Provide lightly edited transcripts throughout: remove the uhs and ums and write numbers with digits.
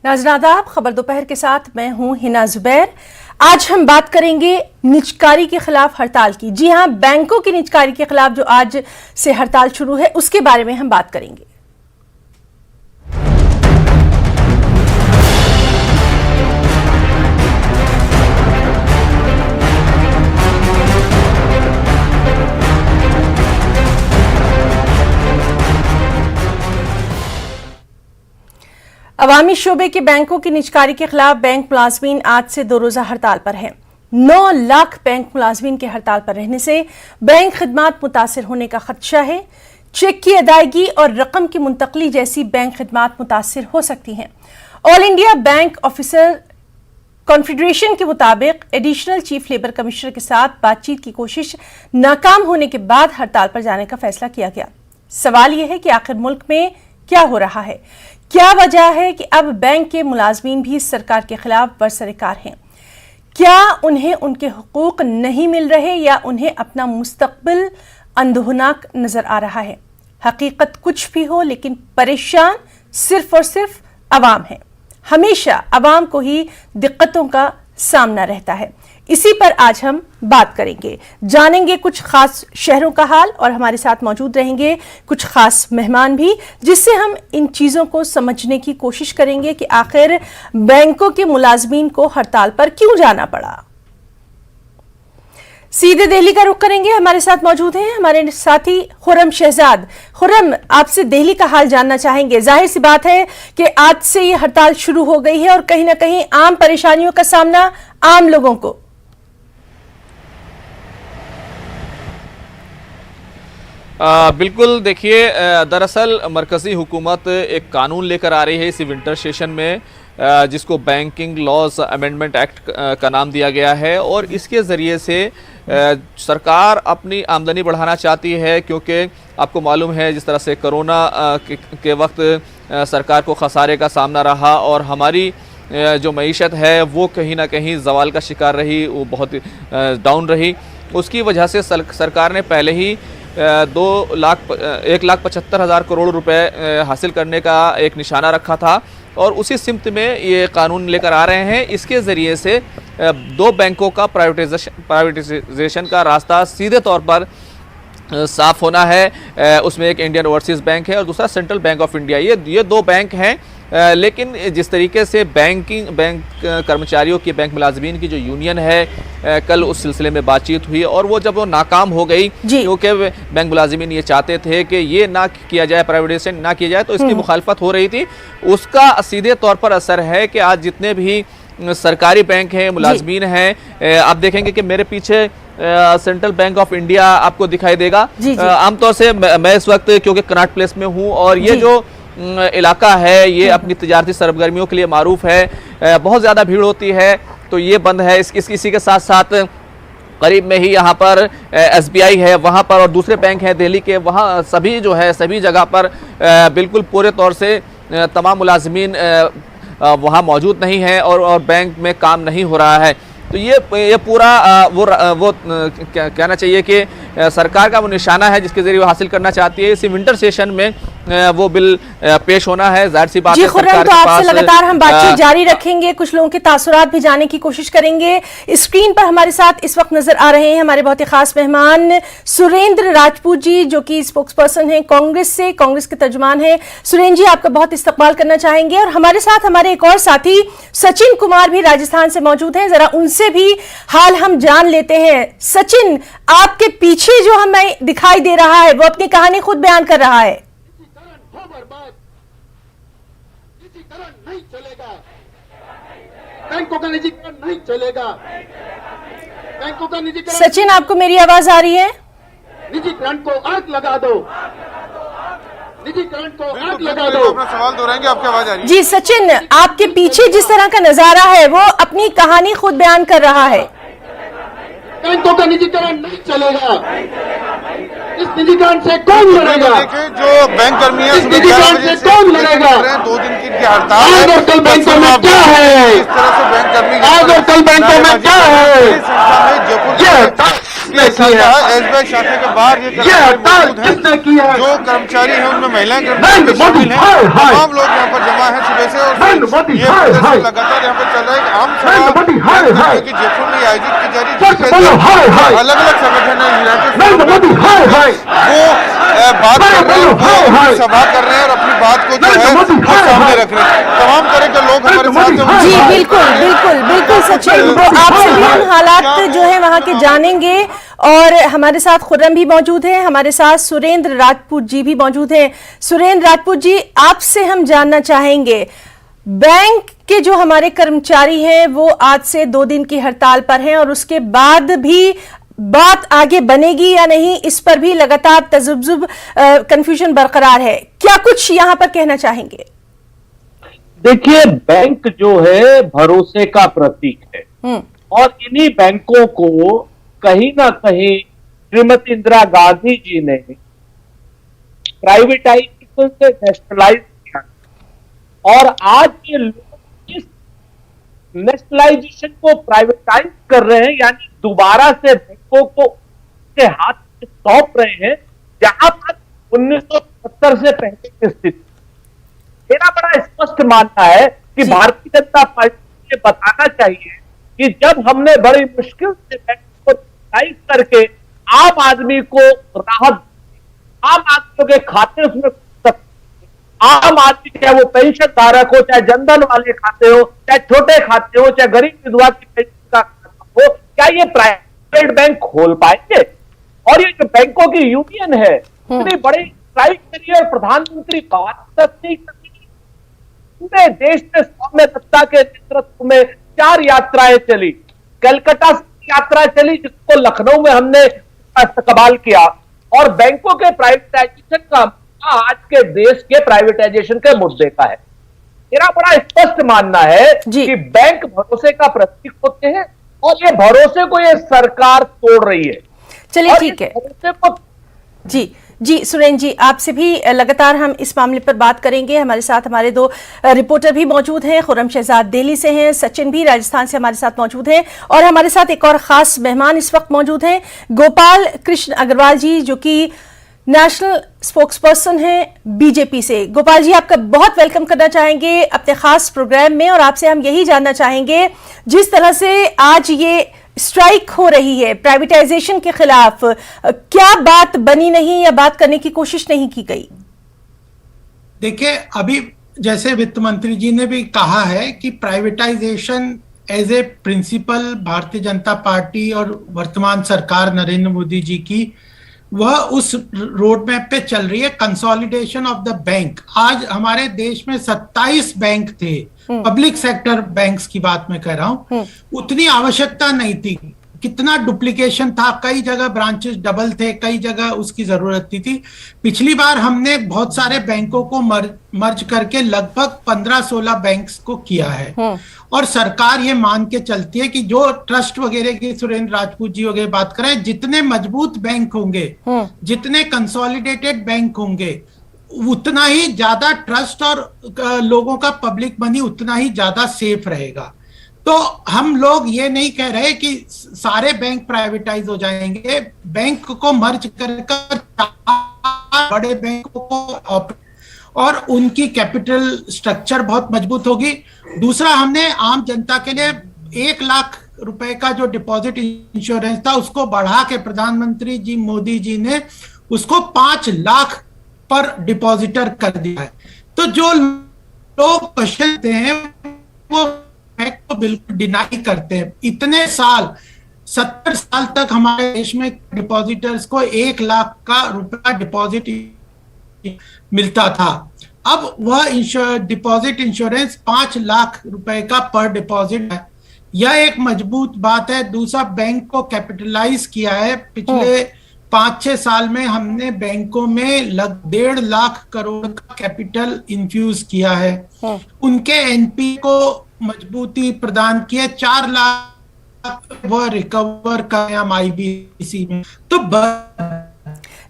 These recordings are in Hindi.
नाज़रीन आदाब, खबर दोपहर के साथ मैं हूं हिना जुबैर। आज हम बात करेंगे निजकारी के खिलाफ हड़ताल की। जी हां, बैंकों की निजकारी के खिलाफ जो आज से हड़ताल शुरू है उसके बारे में हम बात करेंगे। अवामी शोबे के बैंकों की निजकारी के खिलाफ बैंक मुलाजमीन आज से 2 रोजा हड़ताल पर हैं। 9 लाख बैंक मुलाजमीन के हड़ताल पर रहने से बैंक खिदमात मुतासिर होने का खदशा है। चेक की अदायगी और रकम की मुंतकली जैसी बैंक खिदमात मुतासिर हो सकती हैं। All India bank officer confederation के मुताबिक एडिशनल चीफ लेबर कमिश्नर के साथ बातचीत की कोशिश नाकाम होने के बाद हड़ताल पर जाने का फैसला किया गया। सवाल यह है कि आखिर मुल्क में क्या हो रहा है, क्या वजह है कि अब बैंक के मुलाजमीन भी सरकार के खिलाफ बरसरकार हैं? क्या उन्हें उनके हुकूक नहीं मिल रहे या उन्हें अपना मुस्तकबिल अंधोनाक नजर आ रहा है? हकीकत कुछ भी हो, लेकिन परेशान सिर्फ और सिर्फ अवाम है। हमेशा अवाम को ही दिक्कतों का सामना रहता है। इसी पर आज हम बात करेंगे, जानेंगे कुछ खास शहरों का हाल और हमारे साथ मौजूद रहेंगे कुछ खास मेहमान भी, जिससे हम इन चीज़ों को समझने की कोशिश करेंगे कि आखिर बैंकों के मुलाजमीन को हड़ताल पर क्यों जाना पड़ा। सीधे दिल्ली का रुख करेंगे। हमारे साथ मौजूद हैं हमारे साथी खुर्रम शहजाद। खुर्रम, आपसे दिल्ली का हाल जानना चाहेंगे। जाहिर सी बात है कि आज से ये हड़ताल शुरू हो गई है और कहीं ना कहीं आम परेशानियों का सामना आम लोगों को। बिल्कुल, देखिए, दरअसल मरकज़ी हुकूमत एक कानून लेकर आ रही है इसी विंटर सेशन में, जिसको बैंकिंग लॉज अमेंडमेंट एक्ट का नाम दिया गया है। और इसके ज़रिए से सरकार अपनी आमदनी बढ़ाना चाहती है, क्योंकि आपको मालूम है जिस तरह से कोरोना के वक्त सरकार को खसारे का सामना रहा और हमारी जो मईशत है वो कहीं ना कहीं ज़वाल का शिकार रही, वो बहुत डाउन रही। उसकी वजह से सरकार ने पहले ही 1,75,000 करोड़ रुपए हासिल करने का एक निशाना रखा था और उसी सिमत में ये कानून लेकर आ रहे हैं। इसके ज़रिए से 2 बैंकों का प्राइवेटाइजेशन का रास्ता सीधे तौर पर साफ होना है। उसमें एक इंडियन ओवरसीज़ बैंक है और दूसरा सेंट्रल बैंक ऑफ इंडिया। ये 2 बैंक हैं, लेकिन जिस तरीके से बैंक कर्मचारियों की, बैंक मुलाजमीन की जो यूनियन है, कल उस सिलसिले में बातचीत हुई और जब वो नाकाम हो गई, क्योंकि बैंक मुलाजमीन ये चाहते थे कि ये ना किया जाए, प्राइवेटाइजेशन ना किया जाए, तो इसकी मुखालफत हो रही थी। उसका सीधे तौर पर असर है कि आज जितने भी सरकारी बैंक हैं, मुलाजमीन हैं, आप देखेंगे कि मेरे पीछे सेंट्रल बैंक ऑफ इंडिया आपको दिखाई देगा। आमतौर से मैं इस वक्त क्योंकि कनॉट प्लेस में हूँ और ये जो इलाका है ये अपनी तिजारती सरगर्मियों के लिए मारूफ है, बहुत ज़्यादा भीड़ होती है, तो ये बंद है। इसी के साथ साथ करीब में ही यहाँ पर SBI है, वहाँ पर और दूसरे बैंक हैं दिल्ली के, वहाँ सभी जो है सभी जगह पर बिल्कुल पूरे तौर से तमाम मुलाजमीन वहाँ मौजूद नहीं है और बैंक में काम नहीं हो रहा है। तो ये पूरा वो कहना चाहिए कि सरकार का वो निशाना है जिसके जरिए वो हासिल करना चाहती है। इसी विंटर सेशन में वो बिल पेश होना है। जाहिर सी बात है सरकार तो आपसे लगातार हम बातचीत जारी रखेंगे, कुछ लोगों के तासुरात भी जानने की कोशिश करेंगे। स्क्रीन पर हमारे साथ इस वक्त नजर आ रहे हैं हमारे बहुत ही खास मेहमान सुरेंद्र राजपूत जी, जो कि स्पोक्स पर्सन है कांग्रेस से, कांग्रेस के तर्जुमान है। सुरेंद्र जी, आपका बहुत इस्तकबाल करना चाहेंगे। और हमारे साथ हमारे एक और साथी सचिन कुमार भी राजस्थान से मौजूद हैं, जरा उनसे भी हाल हम जान लेते हैं। सचिन, आपके पीछे जो हमें दिखाई दे रहा है वो अपनी कहानी खुद बयान कर रहा है। नहीं चलेगा, बैंकों का निजीकरण नहीं चलेगा, बैंकों का निजीकरण। सचिन, आपको मेरी आवाज आ रही है? निजीकरण को आग लगा दो, निजीकरण को आग लगा दो। अपना सवाल दोहराएंगे, आपकी आवाज आ रही है? जी सचिन, आपके पीछे जिस तरह का नजारा है वो अपनी कहानी खुद बयान कर रहा है। बैंकों का निजीकरण नहीं चलेगा, इस निजीकरण से कौन लड़ेगा? जो बैंक कर्मी है, इस निजीकरण से कौन लड़ेगा? 2 दिन की हड़ताल है। आज और कल बैंकों में क्या है? इस तरह से बैंक कर्मी आज और कल बैंकों में क्या है? जयपुर किसने ये की साझा है? एसबीआई शाखा के बाहर ये ये कर्मचारी हड़ताल मौजूद हैं। किसने की है? जो कर्मचारी हैं उनमें महिलाएं नरेंद्र कर्मचारी मोदी, शामिल हैं। हाय, हाय। तमाम लोग यहाँ पर जमा हैं सुबह से और नरेंद्र मोदी, ये हाय, हाय। प्रदर्शन लगातार यहाँ पर चल रहा है। एक आम नरेंद्र मोदी, हाय, सभा हाय। की जयपुर में आयोजित की जा रही है, सच जिसके बोलो, हाय, हाय। अंदर अलग अलग संगठन है यूनाइटेड नरेंद्र मोदी, हाय, हाय। वो बात कर रहे हैं, हाय, वो हाय। सभा कर रहे हैं और अपनी बात को जो नरेंद्र है मोदी, वो हाय, सामने हाय। रख रहे हैं। तमाम तरह के लोग हमारे साथ नरेंद्र हैं। मोदी, जी हाय, बिल्कुल बिल्कुल बिल्कुल सचिन, तो आपसे भी हम हालात जो है वहां के जानेंगे। और हमारे साथ खुर्रम भी मौजूद हैं, हमारे साथ सुरेंद्र राजपूत जी भी मौजूद हैं। सुरेंद्र राजपूत जी, आपसे हम जानना चाहेंगे, बैंक के जो हमारे कर्मचारी हैं वो आज से 2 दिन की हड़ताल पर हैं और उसके बाद भी बात आगे बनेगी या नहीं, इस पर भी लगातार तजुब्जुब कंफ्यूजन बरकरार है। क्या कुछ यहां पर कहना चाहेंगे? देखिए, बैंक जो है भरोसे का प्रतीक है और इन्हीं बैंकों को कहीं ना कहीं श्रीमती इंदिरा गांधी जी ने प्राइवेटाइजेशन से नेशनलाइज किया और आज ये लोग इस नेशनलाइजेशन को प्राइवेटाइज कर रहे हैं, यानी दोबारा से बैंकों को उनके हाथ में सौंप रहे हैं जहां पर 1970 से पहले की स्थिति। मेरा बड़ा स्पष्ट मानना है कि भारतीय जनता पार्टी को बताना चाहिए कि जब हमने बड़ी मुश्किल से बैंक को प्राइवेटाइज करके आम आदमी को राहत, आम आदमियों के खाते उसमें, आम आदमी चाहे वो पेंशन धारक हो, चाहे जनधन वाले खाते हो, चाहे छोटे खाते हो, चाहे गरीब विधवा की पेंशन का खाता हो, क्या ये प्राइवेट बैंक खोल पाएंगे? और ये जो बैंकों की यूनियन है इतनी बड़ी स्ट्राइक करी और प्रधानमंत्री बात तक नहीं करी। पूरे देश में सौम्य दत्ता के नेतृत्व में 4 यात्राएं चली। कलकत्ता से यात्रा चली जिसको लखनऊ में हमने इस्तकबाल किया और बैंकों के प्राइवेटाइजेशन का आज के देश के प्राइवेटाइजेशन के मुद्दे का है। मेरा बड़ा स्पष्ट मानना है कि बैंक भरोसे का प्रतीक होते हैं और ये भरोसे को ये सरकार तोड़ रही है। चलिए ठीक है जी जी। सुरेंद्र जी, आपसे भी लगातार हम इस मामले पर बात करेंगे। हमारे साथ हमारे 2 रिपोर्टर भी मौजूद हैं। खुर्रम शहजाद दिल्ली से हैं, सचिन भी राजस्थान से हमारे साथ मौजूद हैं और हमारे साथ एक और खास मेहमान इस वक्त मौजूद हैं, गोपाल कृष्ण अग्रवाल जी, जो कि नेशनल स्पोक्सपर्सन हैं बीजेपी से। गोपाल जी, आपका बहुत वेलकम करना चाहेंगे अपने खास प्रोग्राम में और आपसे हम यही जानना चाहेंगे, जिस तरह से आज ये स्ट्राइक हो रही है प्राइवेटाइजेशन के खिलाफ, क्या बात बनी नहीं या बात करने की कोशिश नहीं की गई? देखिए, अभी जैसे वित्त मंत्री जी ने भी कहा है कि privatisation as a principal Bharatiya Janata party और वर्तमान सरकार नरेंद्र मोदी जी की वह उस रोड मैप पे चल रही है, कंसोलिडेशन ऑफ द बैंक। आज हमारे देश में 27 बैंक थे, पब्लिक सेक्टर बैंक्स की बात मैं कह रहा हूं। उतनी आवश्यकता नहीं थी, कितना डुप्लीकेशन था, कई जगह ब्रांचेस डबल थे, कई जगह उसकी जरूरत थी। पिछली बार हमने बहुत सारे बैंकों को मर्ज करके लगभग 15-16 बैंक्स को किया है और सरकार ये मान के चलती है कि जो ट्रस्ट वगैरह की सुरेंद्र राजपूत जी वगैरह बात करें, जितने मजबूत बैंक होंगे, जितने कंसोलिडेटेड बैंक होंगे, उतना ही ज्यादा ट्रस्ट और लोगों का पब्लिक मनी उतना ही ज्यादा सेफ रहेगा। तो हम लोग ये नहीं कह रहे कि सारे बैंक प्राइवेटाइज हो जाएंगे, बैंक को मर्ज कर बड़े बैंकों को और उनकी कैपिटल स्ट्रक्चर बहुत मजबूत होगी। दूसरा, हमने आम जनता के लिए 1 लाख रुपए का जो डिपॉजिट इंश्योरेंस था उसको बढ़ा के प्रधानमंत्री जी मोदी जी ने उसको 5 लाख पर डिपॉजिटर कर दिया है। तो जो लोग क्वेश्चन हैं वो बैंक को बिल्कुल डिनाई करते हैं। इतने साल 70 साल तक हमारे देश में डिपॉजिटर्स को 1 लाख का रुपया डिपॉजिट मिलता था। अब वह डिपॉजिट इंश्योरेंस 5 लाख रुपए का पर डिपॉजिट है। यह एक मजबूत बात है। दूसरा, बैंक को कैपिटलाइज किया है। पिछले 5-6 साल में हमने बैंकों में लगभग 1.5 लाख करोड़ का कैपिटल इन्फ्यूज किया है। उनके एनपी को मजबूती प्रदान की है। 4 लाख वह रिकवर कर हम आईबीसी में। तो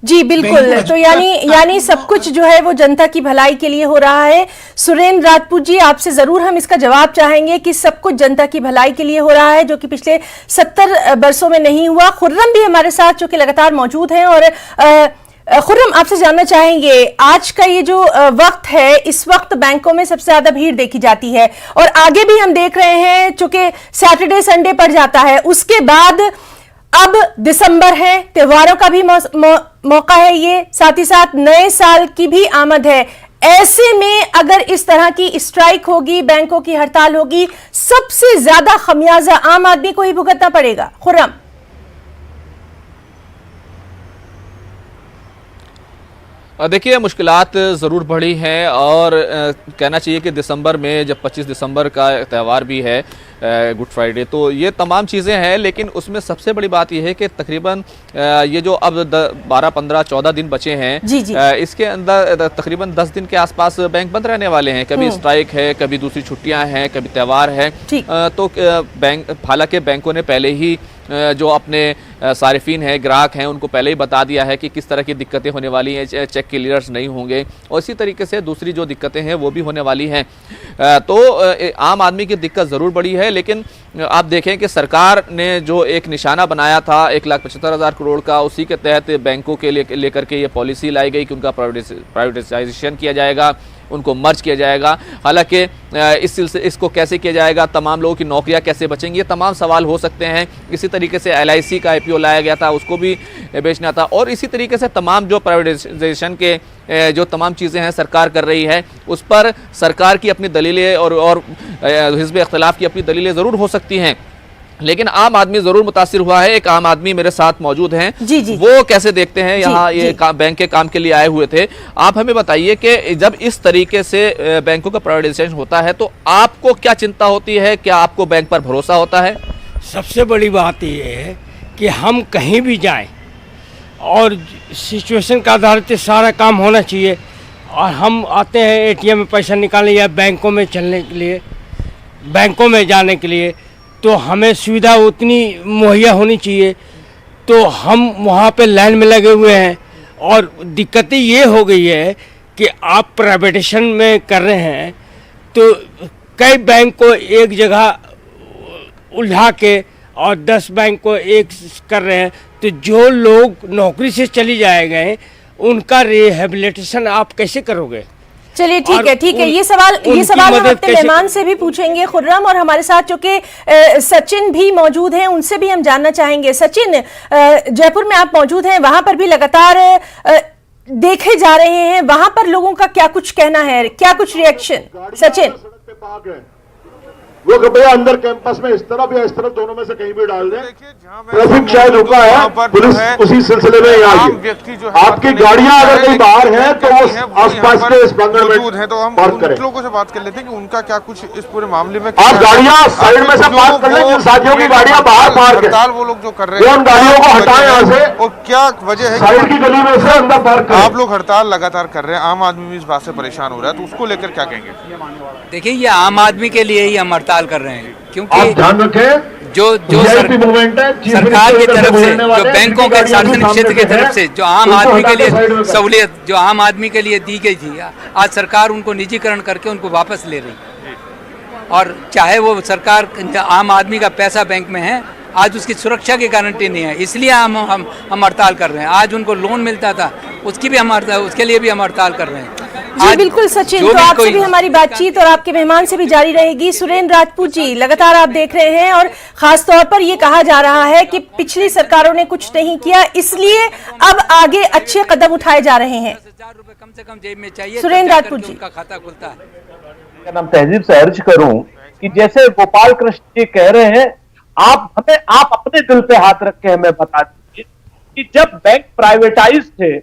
जी बिल्कुल। तो यानी सब कुछ जो है वो जनता की भलाई के लिए हो रहा है। सुरेंद्र राजपूत जी, आपसे जरूर हम इसका जवाब चाहेंगे कि सब कुछ जनता की भलाई के लिए हो रहा है, जो कि पिछले 70 वर्षों में नहीं हुआ। खुर्रम भी हमारे साथ जो कि लगातार मौजूद हैं। और खुर्रम, आपसे जानना चाहेंगे, आज का ये जो वक्त है, इस वक्त बैंकों में सबसे ज्यादा भीड़ देखी जाती है और आगे भी हम देख रहे हैं, चूंकि सैटरडे संडे पड़ जाता है, उसके बाद अब दिसंबर है, त्योहारों का भी मौका है, ये साथ ही साथ नए साल की भी आमद है। ऐसे में अगर इस तरह की स्ट्राइक होगी, बैंकों की हड़ताल होगी, सबसे ज्यादा खमियाजा आम आदमी को ही भुगतना पड़ेगा। खुर्रम, देखिए, मुश्किलात ज़रूर बढ़ी हैं और कहना चाहिए कि दिसंबर में, जब 25 दिसंबर का त्यौहार भी है, गुड फ्राइडे, तो ये तमाम चीज़ें हैं। लेकिन उसमें सबसे बड़ी बात यह है कि तकरीबन ये जो अब 12, 15, 14 दिन बचे हैं, इसके अंदर तकरीबन 10 दिन के आसपास बैंक बंद रहने वाले हैं। कभी स्ट्राइक है, कभी दूसरी छुट्टियां हैं, कभी त्यौहार है। तो बैंक, हालांकि बैंकों ने पहले ही जो अपने सारिफीन हैं, ग्राहक हैं, उनको पहले ही बता दिया है कि किस तरह की दिक्कतें होने वाली हैं, चेक क्लियर्स नहीं होंगे और इसी तरीके से दूसरी जो दिक्कतें हैं वो भी होने वाली हैं। तो आम आदमी की दिक्कत ज़रूर बड़ी है। लेकिन आप देखें कि सरकार ने जो एक निशाना बनाया था 1,75,000 करोड़ का, उसी के तहत बैंकों के लेकर के ये पॉलिसी लाई गई कि उनका प्राइवेटाइजेशन किया जाएगा, उनको मर्ज किया जाएगा। हालांकि इसको कैसे किया जाएगा, तमाम लोगों की नौकरियां कैसे बचेंगी, ये तमाम सवाल हो सकते हैं। इसी तरीके से LIC का IPO लाया गया था, उसको भी बेचना था। और इसी तरीके से तमाम जो प्राइवेटाइजेशन के जो तमाम चीज़ें हैं सरकार कर रही है, उस पर सरकार की अपनी दलीलें और हिज़्ब इख्तिलाफ की अपनी दलीलें ज़रूर हो सकती हैं। लेकिन आम आदमी जरूर मुतासिर हुआ है। एक आम आदमी मेरे साथ मौजूद हैं, वो कैसे देखते हैं यहाँ ये बैंक के काम के लिए आए हुए थे। आप हमें बताइए कि जब इस तरीके से बैंकों का प्राइवेटाइजेशन होता है तो आपको क्या चिंता होती है, क्या आपको बैंक पर भरोसा होता है? सबसे बड़ी बात ये है कि हम कहीं भी जाएं और सिचुएशन के आधार पे सारा काम होना चाहिए। और हम आते हैं ATM में पैसा निकालने या बैंकों में चलने के लिए, बैंकों में जाने के लिए, तो हमें सुविधा उतनी मुहैया होनी चाहिए। तो हम वहाँ पे लाइन में लगे हुए हैं और दिक्कतें ये हो गई है कि आप प्राइवेटाइजेशन में कर रहे हैं तो कई बैंक को एक जगह उलझा के और 10 बैंक को एक कर रहे हैं। तो जो लोग नौकरी से चली जाएंगे उनका रिहेबिलिटेशन आप कैसे करोगे? चलिए ठीक है। ये सवाल हम अपने मेहमान से भी पूछेंगे, खुर्रम, और हमारे साथ जो कि सचिन भी मौजूद हैं, उनसे भी हम जानना चाहेंगे। सचिन, जयपुर में आप मौजूद हैं, वहां पर भी लगातार देखे जा रहे हैं, वहां पर लोगों का क्या कुछ कहना है, क्या कुछ रिएक्शन? सचिन, वो कृपया अंदर कैंपस में इस तरफ या इस तरफ दोनों में से कहीं भी डाल दें। ट्रैफिक शायद रुका है, पुलिस उसी सिलसिले में यहाँ व्यक्ति जो है, आपकी गाड़ियां अगर कहीं बाहर हैं तो वो आसपास के इस प्रांगण में तो हम उन लोगों से बात कर लेते हैं कि उनका क्या कुछ इस पूरे मामले में। आप गाड़ियां साइड में से पार्क कर लें, साथियों की गाड़ियां बाहर पार्क है, हड़ताल वो लोग जो कर रहे हैं उन गाड़ियों को हटाएं यहाँ से। और क्या वजह है साइड की गली में से अंदर पार्क करें। आप लोग हड़ताल लगातार कर रहे हैं, आम आदमी भी इस बात से परेशान हो रहा है, तो उसको लेकर क्या कहेंगे? देखिए, ये आम आदमी के लिए ही हम हड़ताल कर रहे हैं, क्योंकि आप ध्यान रखें, जो सरकार की तरफ से, जो बैंकों के सार्वजनिक क्षेत्र की तरफ से जो आम आदमी के लिए सहूलियत, जो आम आदमी के लिए दी गई थी, आज सरकार उनको निजीकरण करके उनको वापस ले रही। और चाहे वो सरकार आम आदमी का पैसा बैंक में है, आज उसकी सुरक्षा की गारंटी नहीं है, इसलिए हम हड़ताल कर रहे हैं। आज उनको लोन मिलता था, उसकी भी उसके लिए भी हम हड़ताल कर रहे हैं। जी बिल्कुल सचिन, तो आपसे भी हमारी बातचीत और आपके मेहमान से भी जारी रहेगी। सुरेंद्र राजपूत जी, लगातार आप देख रहे हैं और खास तौर पर ये कहा जा रहा है कि पिछली सरकारों ने कुछ नहीं किया, इसलिए अब आगे अच्छे कदम उठाए जा रहे हैं। 10,000 रुपए कम से कम जेब में चाहिए, सुरेंद्र राजपूत जी, उनका खाता खुलता है। क्या नाम तहजीब से अर्ज करूं कि जैसे गोपाल कृष्ण जी कह रहे हैं, आप अपने दिल पे हाथ रख के हमें बता दीजिए कि जब बैंक प्राइवेटाइज थे,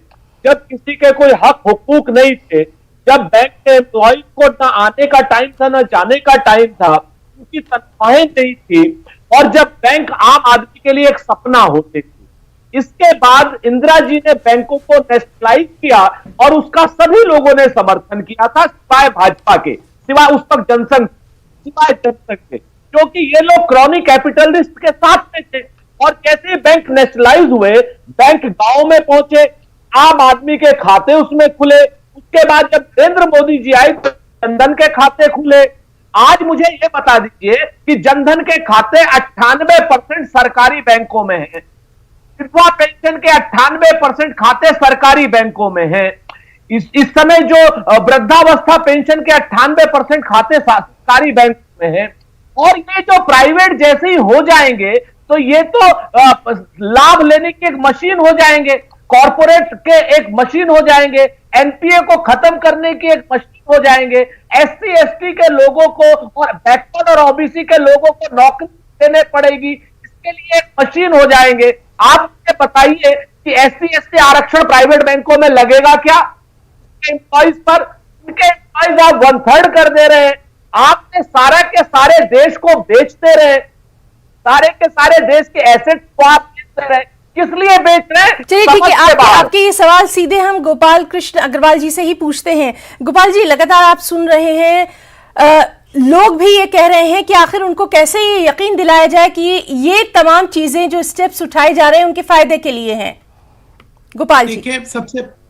जब किसी के कोई हक हुकूक नहीं थे, जब बैंक के एम्प्लॉय को ना आने का टाइम था ना जाने का टाइम था, उनकी तनख्वाहें नहीं थी, और जब बैंक आम आदमी के लिए एक सपना होते थे। इसके बाद इंदिरा जी ने बैंकों को नेशनलाइज किया और उसका सभी लोगों ने समर्थन किया था, सिवाय भाजपा के, सिवाय उस तक जनसंघ, सिवाय जनसंघ के, क्योंकि ये लोग क्रॉनिक कैपिटलिस्ट के साथ में थे। और जैसे बैंक नेशनलाइज हुए, बैंक गांव में पहुंचे, आम आदमी के खाते उसमें खुले। उसके बाद जब नरेंद्र मोदी जी आए तो जनधन के खाते खुले। आज मुझे ये बता दीजिए कि जनधन के खाते 98% सरकारी बैंकों में हैं, विधवा पेंशन के 98% खाते सरकारी बैंकों में हैं। इस समय जो वृद्धावस्था पेंशन के 98% खाते सरकारी बैंक में हैं। और ये जो प्राइवेट जैसे ही हो जाएंगे तो ये तो लाभ लेने की एक मशीन हो जाएंगे, कॉर्पोरेट के एक मशीन हो जाएंगे, एनपीए को खत्म करने की एक मशीन हो जाएंगे, एससी एसटी के लोगों को और बैकवर्ड और ओबीसी के लोगों को नौकरी देने पड़ेगी, इसके लिए एक मशीन हो जाएंगे। आप मुझे बताइए कि एससी एसटी आरक्षण प्राइवेट बैंकों में लगेगा क्या? एम्प्लॉइज पर उनके एम्प्लॉइज आप 1/3 कर दे रहे हैं। आपने सारा के सारे देश को बेचते रहे, सारे के सारे देश के एसेट को आप बेचते रहे, किस लिए बेच रहे हैं? चलिए ठीक है, आपके ये सवाल सीधे हम गोपाल कृष्ण अग्रवाल जी से ही पूछते हैं। गोपाल जी, लगातार आप सुन रहे हैं, लोग भी ये कह रहे हैं कि आखिर उनको कैसे ये यकीन दिलाया जाए कि ये तमाम चीजें जो स्टेप्स उठाए जा रहे हैं उनके फायदे के लिए हैं। गोपाल जी, देखिए,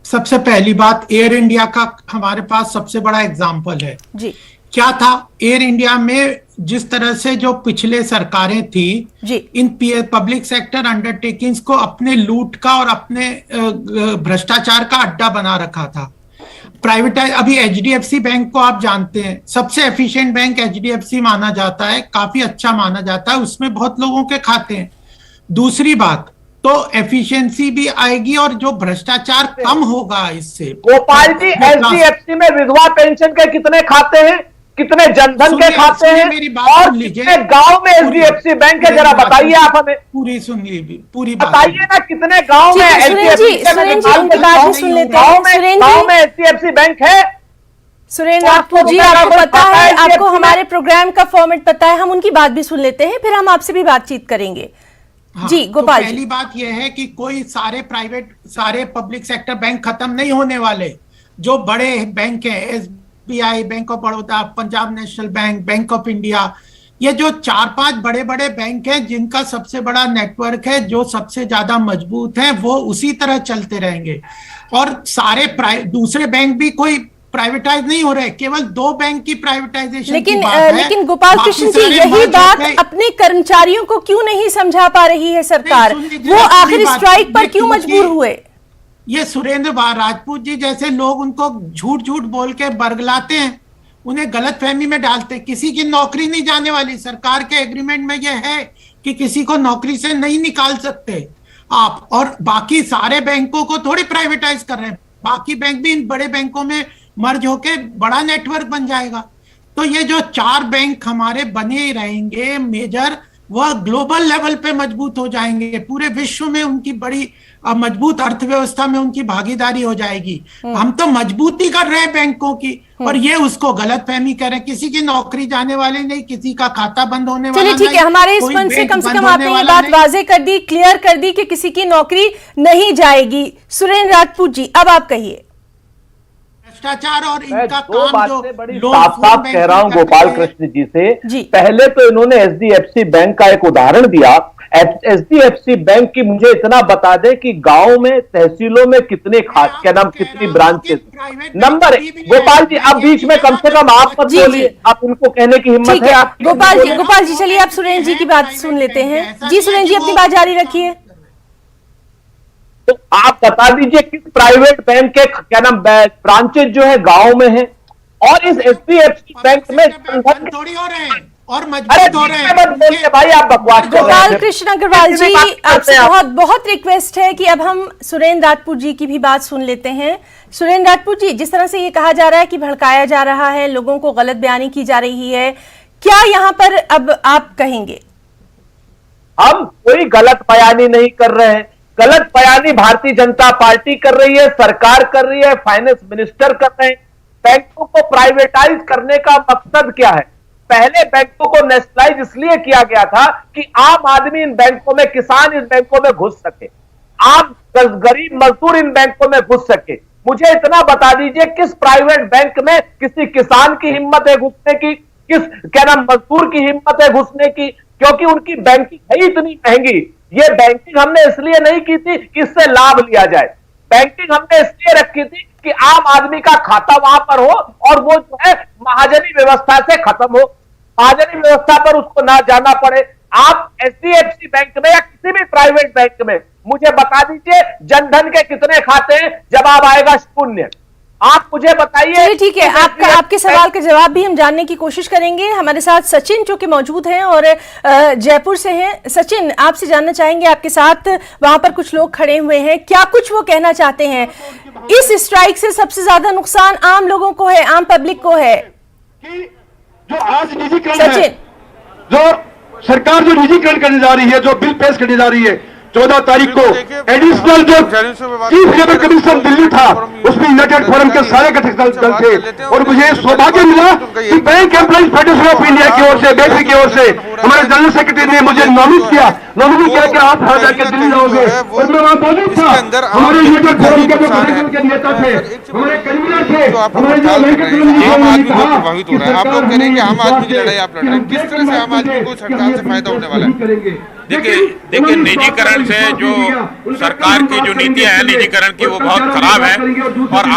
सबसे पहली बात, एयर इंडिया का हमारे पास सबसे बड़ा एग्जाम्पल है जी। क्या था एयर इंडिया में? जिस तरह से जो पिछले सरकारें थी जी, इन पब्लिक सेक्टर अंडरटेकिंग्स को अपने लूट का और अपने भ्रष्टाचार का अड्डा बना रखा था। प्राइवेटाइज, अभी एचडीएफसी बैंक को आप जानते हैं, सबसे एफिशिएंट बैंक एचडीएफसी माना जाता है, काफी अच्छा माना जाता है, उसमें बहुत लोगों के खाते हैं। दूसरी बात, तो एफिशिएंसी भी आएगी और जो भ्रष्टाचार कम होगा इससे। गोपाल जी, एचडीएफसी में विधवा पेंशन के कितने खाते हैं, कितने जनधन के खाते हैं, और कितने गांव में एचडीएफसी बैंक है? जरा बताइए आप हमें। पूरी सुन लीजिए, पूरी बताइए ना, कितने गांव में एचडीएफसी बैंक है? सुरेंद्र राजपूत जी, आपको पता है, आपको हमारे प्रोग्राम का फॉर्मेट पता है, हम उनकी बात भी सुन लेते हैं, फिर हम आपसे भी बातचीत करेंगे। हाँ, जी गोपाल तो पहली बात यह है कि कोई सारे पब्लिक सेक्टर बैंक खत्म नहीं होने वाले। जो बड़े बैंक हैं, SBI, bank of Baroda, Punjab national bank, bank of India, ये जो 4-5 बड़े बड़े बैंक हैं जिनका सबसे बड़ा नेटवर्क है, जो सबसे ज्यादा मजबूत है, वो उसी तरह चलते रहेंगे। और सारे दूसरे बैंक भी कोई प्राइवेटाइज नहीं हो रहे, केवल 2 बैंक की प्राइवेटाइजेशन लेकिन की बात है। लेकिन गोपाल कृष्ण जी, यही बात अपने कर्मचारियों को क्यों नहीं समझा पा रही है सरकार? वो आखिर स्ट्राइक पर क्यों मजबूर हुए? ये सुरेंद्र राजपूत जी जैसे लोग उनको झूठ झूठ बोल के बरगलाते हैं, उन्हें गलत फहमी में डालते। किसी की नौकरी नहीं जाने वाली, सरकार के एग्रीमेंट में यह है कि किसी को नौकरी से नहीं निकाल सकते आप। और बाकी सारे बैंकों को थोड़ी प्राइवेटाइज कर रहे हैं, बाकी बैंक भी इन बड़े बैंकों में मर्ज होके बड़ा नेटवर्क बन जाएगा। तो ये जो 4 बैंक हमारे बने रहेंगे मेजर, वह ग्लोबल लेवल पे मजबूत हो जाएंगे, पूरे विश्व में उनकी बड़ी मजबूत अर्थव्यवस्था में उनकी भागीदारी हो जाएगी। हम तो मजबूती कर रहे हैं बैंकों की, और ये उसको गलत फहमी कर रहे हैं। किसी की नौकरी जाने वाली नहीं, किसी का खाता बंद होने वाला नहीं। चलिए ठीक है, हमारे इस मंच से कम आपने ये बात वाजे कर दी, क्लियर कर दी कि किसी की नौकरी नहीं जाएगी। सुरेंद्र राजपूत जी, अब आप कहिए। भ्रष्टाचार और इनका दो काम जो बातें बड़ी साफ कह रहा हूं गोपाल कृष्ण जी से। पहले तो इन्होंने एचडीएफसी बैंक का एक उदाहरण दिया। एचडीएफसी बैंक की मुझे इतना बता दे कि गांव में, तहसीलों में कितने क्या नाम, कितनी ब्रांचेस। नंबर गोपाल जी, आप बीच में कम से कम आप मत बोलिए, आप उनको कहने की हिम्मत है आप। गोपाल जी चलिए, आप सुरेंद्र जी की बात सुन लेते हैं। जी सुरेंद्र जी, अपनी बात जारी रखिए। तो आप बता दीजिए किस प्राइवेट बैंक के क्या नाम ब्रांचेज जो है गांव में है, और इस एचडीएफसी बैंक में थोड़ी हो रहे हैं और मजबूत हो रहे हैं। भाई आप बकवास गोपाल कृष्ण अग्रवाल जी, आपसे बहुत रिक्वेस्ट है कि अब हम सुरेंद्र राजपूत जी की भी बात सुन लेते हैं। सुरेंद्र राजपूत जी, जिस तरह से ये कहा जा रहा है कि भड़काया जा रहा है, लोगों को गलत बयानी की जा रही है, क्या यहाँ पर अब आप कहेंगे? हम कोई गलत बयानी नहीं कर रहे हैं। गलत बयानी भारतीय जनता पार्टी कर रही है, सरकार कर रही है, फाइनेंस मिनिस्टर कर रहे हैं। बैंकों को प्राइवेटाइज करने का मकसद क्या है? पहले बैंकों को नेशनलाइज इसलिए किया गया था कि आम आदमी इन बैंकों में, किसान इन बैंकों में घुस सके, आम गरीब मजदूर इन बैंकों में घुस सके। मुझे इतना बता दीजिए किस प्राइवेट बैंक में किसी किसान की हिम्मत है घुसने की, किस क्या नाम मजदूर की हिम्मत है घुसने की? क्योंकि उनकी बैंकिंग है इतनी महंगी। ये बैंकिंग हमने इसलिए नहीं की थी कि इससे लाभ लिया जाए। बैंकिंग हमने इसलिए रखी थी कि आम आदमी का खाता वहां पर हो और वो जो है महाजनी व्यवस्था से खत्म हो, महाजनी व्यवस्था पर उसको ना जाना पड़े। आप एचडीएफसी बैंक में या किसी भी प्राइवेट बैंक में मुझे बता दीजिए जनधन के कितने खाते हैं, जवाब आएगा शून्य। आप मुझे बताइए। ठीक है, आपके सवाल के जवाब भी हम जानने की कोशिश करेंगे। हमारे साथ सचिन जो कि मौजूद हैं और जयपुर से हैं। सचिन, आपसे जानना चाहेंगे, आपके साथ वहां पर कुछ लोग खड़े हुए हैं, क्या कुछ वो कहना चाहते हैं? इस स्ट्राइक से सबसे ज्यादा नुकसान आम लोगों को है, आम पब्लिक को है। जो आज निजीकरण है, जो सरकार जो निजीकरण करने जा रही है, जो बिल पेश करने जा रही है 14 तारीख को, एडिशनल जो चीफ लेबर कमीशन दिल्ली था उसमें यूनाइटेड फोरम के सारे गठित दल थे और मुझे सौभाग्य मिला कि bank employees federation of India की ओर से, बेटी की ओर से हमारे जनरल सेक्रेटरी ने मुझे नॉमिनेट किया कि आप वहां जाकर दिल्ली जाओगे और मैं वहां मौजूद था। हमारे यूनाइटेड फोरम के जो फेडरेशन के नेता थे, हमारे कन्वीनर थे, हमारे जो आम आदमी बहुत प्रभावित हो रहा है। आप लोग कह रहे हैं कि आम आदमी की लड़ाई आप लड़ रहे हैं, किस तरह से आम आदमी को सरकार से फायदा होने वाला है? देखिए निजीकरण से जो सरकार की जो नीतियां है निजीकरण की, वो बहुत खराब है और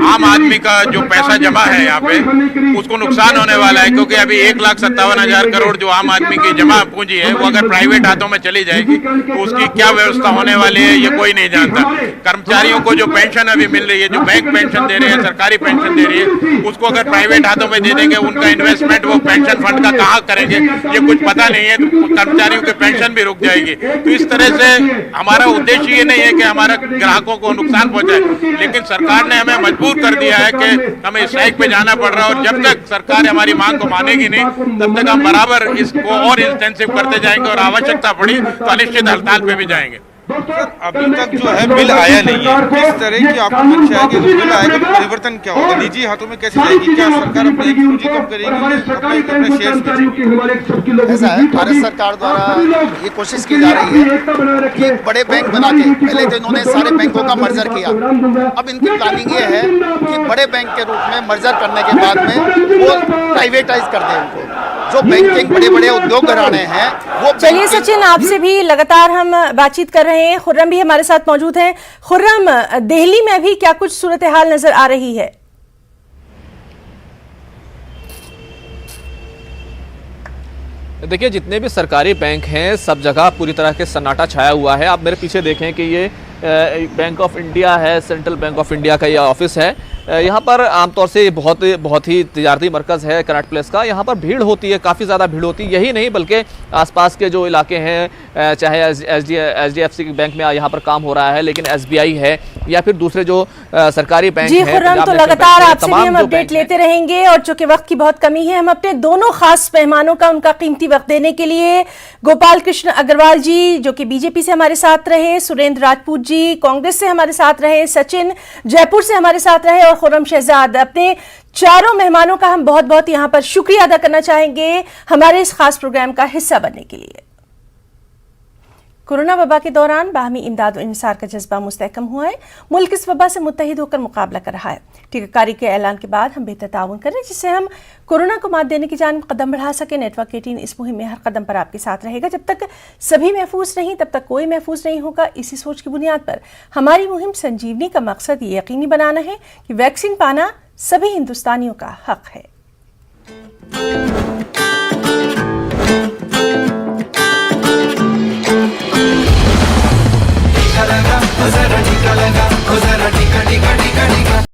आम आदमी का जो पैसा जमा है यहाँ पे उसको नुकसान होने वाला है, क्योंकि अभी 1,57,000 करोड़ जो आम आदमी की जमा पूंजी है वो अगर प्राइवेट हाथों में चली जाएगी तो उसकी क्या व्यवस्था होने वाली है ये कोई नहीं जानता। कर्मचारियों को जो पेंशन अभी मिल रही है, जो बैंक पेंशन दे रहे हैं, सरकारी पेंशन दे रही है, उसको अगर प्राइवेट हाथों में दे देंगे, उनका इन्वेस्टमेंट वो पेंशन फंड का कहाँ करेंगे ये कुछ पता नहीं है, तो कर्मचारियों के पेंशन भी रुक जाएगी। तो इस तरह से हमारा उद्देश्य ये नहीं है कि हमारा ग्राहकों को नुकसान पहुंचाए, लेकिन सरकार ने हमें मजबूर कर दिया है कि हमें स्ट्राइक पे जाना पड़ रहा है और जब तक सरकार हमारी मांग को मानेगी नहीं तब तक हम बराबर इसको और इंटेंसिव करते जाएंगे और आवश्यकता पड़ी तो अनिश्चित हड़ताल पे भी जाएंगे। अभी तक जो है बिल आया नहीं है, किस तरह की आपको मंशा है कि बिल आएगा तो परिवर्तन क्या होगा, निजी हाथों में कैसे जाएगी? क्या सरकार अपनी पूंजी कम करेगी, अपने शेयर्स बेचेगी? ऐसा है, भारत सरकार द्वारा ये कोशिश की जा रही है कि बड़े बैंक बना के, पहले तो इन्होंने सारे बैंकों का मर्जर किया, अब इनकी प्लानिंग ये है कि बड़े बैंक के रूप में मर्जर करने के बाद में वो प्राइवेटाइज कर दें उनको। जो बैंकिंग बड़े बड़े उद्योग घराने हैं वो। चलिए सचिन, आपसे भी लगातार हम बातचीत कर रहे हैं। खुर्रम भी हमारे साथ मौजूद हैं। खुर्रम, दिल्ली में अभी क्या कुछ सूरत हाल नजर आ रही है? देखिए, जितने भी सरकारी बैंक हैं सब जगह पूरी तरह के सन्नाटा छाया हुआ है। आप मेरे पीछे देखें कि ये बैंक ऑफ इंडिया है, सेंट्रल बैंक ऑफ इंडिया का ये ऑफिस है। यहाँ पर आमतौर से बहुत ही तिजारती मरकज़ है कनॉट प्लेस का। यहाँ पर भीड़ होती है, काफ़ी ज़्यादा भीड़ होती है। यही नहीं बल्कि आसपास के जो इलाके हैं, चाहे एचडीएफसी बैंक में यहाँ पर काम हो रहा है, लेकिन एसबीआई है या फिर दूसरे जो सरकारी बैंक जी हैं। खुर्रम, तो लगातार आपसे भी हम अपडेट लेते रहेंगे और चूंकि वक्त की बहुत कमी है, हम अपने दोनों खास मेहमानों का उनका कीमती वक्त देने के लिए गोपाल कृष्ण अग्रवाल जी जो कि बीजेपी से हमारे साथ रहे, सुरेंद्र राजपूत जी कांग्रेस से हमारे साथ रहे, सचिन जयपुर से हमारे साथ रहे और खुर्रम शहजाद, अपने चारों मेहमानों का हम बहुत बहुत यहां पर शुक्रिया अदा करना चाहेंगे हमारे इस खास प्रोग्राम का हिस्सा बनने के लिए। कोरोना वबा के दौरान बाहमी इमदाद और इंसार का जज्बा मुस्तहकम हुआ है। मुल्क इस वबा से मुत्तहिद होकर मुकाबला कर रहा है। टीकाकारी के ऐलान के बाद हम बेहतर ताउन करें जिससे हम कोरोना को मात देने की जानिब कदम बढ़ा सकें। नेटवर्क 18 इस मुहिम में हर कदम पर आपके साथ रहेगा। जब तक सभी महफूज नहीं तब तक कोई महफूज नहीं होगा। इसी सोच की बुनियाद पर हमारी मुहिम संजीवनी का मकसद ये यकीनी बनाना है कि वैक्सीन पाना सभी हिंदुस्तानियों का हक है। टीका लगा, टीका लगा, टीका